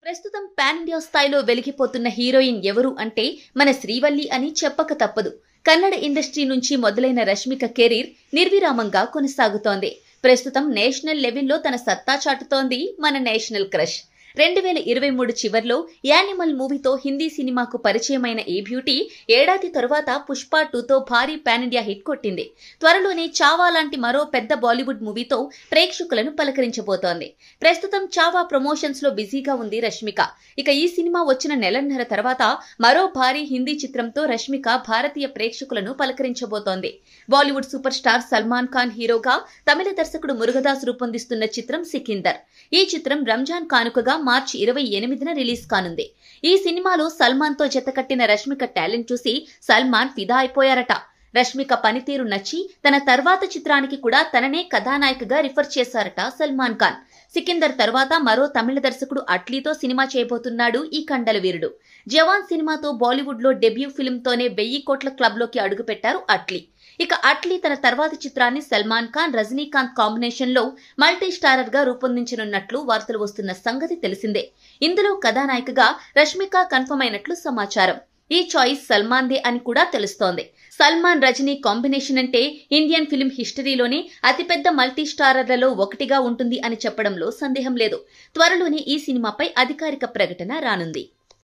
ప్రస్తుతం pan India స్థాయిలో వెలిగిపోతున్న heroine ఎవరు అంటే మన శ్రీవల్లి అని చెప్పక తప్పదు. కన్నడ ఇండస్ట్రీ నుంచి మొదలైన రష్మిక కెరీర్ నిర్విరామంగా కొనసాగుతోంది. ప్రస్తుతం నేషనల్ లెవెల్లో తన సత్తా చాటుతోంది మన నేషనల్ క్రష్. 2023 చివర్లో యానిమల్ మూవీతో హిందీ సినిమాకు పరిచయమైన ఈ బ్యూటీ ఏడాది తరువాత పుష్ప 2తో భారీ పాన్ ఇండియా హిట్ కొట్టింది. త్వరలోనే చావా లాంటి మరో పెద్ద బాలీవుడ్ మూవీతో ప్రేక్షకులను పలకరించబోతోంది. ప్రస్తుతం చావా ప్రమోషన్స్ లో బిజీగా ఉంది రష్మిక. ఇక ఈ సినిమా వచ్చిన నెలన్నర తర్వాత మరో భారీ హిందీ చిత్రంతో రష్మిక భారతీయ ప్రేక్షకులను పలకరించబోతోంది. బాలీవుడ్ సూపర్ స్టార్ సల్మాన్ ఖాన్ హీరోగా తమిళ దర్శకుడు మురుగదాస్ రూపొందిస్తున్న చిత్రం సికిందర్. ఈ చిత్రం రంజాన్ కానుకగా మార్చి 28న రిలీజ్ కానుంది. ఈ సినిమాలో సల్మాన్ తో జతకట్టిన రష్మిక టాలెంట్ చూసి సల్మాన్ ఫిదా అయిపోయారట. రష్మిక పనితీరు నచ్చి తన తర్వాత చిత్రానికి కూడా తననే కథానాయికగా రిఫర్ చేశారట సల్మాన్ ఖాన్. సికిందర్ తర్వాత మరో తమిళ దర్శకుడు అట్లీతో సినిమా చేయబోతున్నాడు ఈ కండల వీరుడు. జవాన్ సినిమాతో బాలీవుడ్ లో డెబ్యూ ఫిల్మ్ తోనే 1000 కోట్ల క్లబ్ లోకి అడుగుపెట్టారు అట్లీ. ఇక అట్లీ తన తర్వాతి చిత్రాన్ని సల్మాన్ ఖాన్, రజనీకాంత్ కాంబినేషన్ లో మల్టీ స్టారర్ గా రూపొందించనున్నట్లు వార్తలు వస్తున్న సంగతి తెలిసిందే. ఇందులో కథానాయికగా రష్మిక కన్ఫర్మ్ అయినట్లు సమాచారం. ఈ చాయిస్ సల్మాన్దే అని కూడా తెలుస్తోంది. సల్మాన్ రజనీ కాంబినేషన్ అంటే ఇండియన్ ఫిల్మ్ హిస్టరీలోనే అతిపెద్ద మల్టీ స్టారర్లలో ఒకటిగా ఉంటుంది అని చెప్పడంలో సందేహం లేదు. త్వరలోనే ఈ సినిమాపై అధికారిక ప్రకటన రానుంది.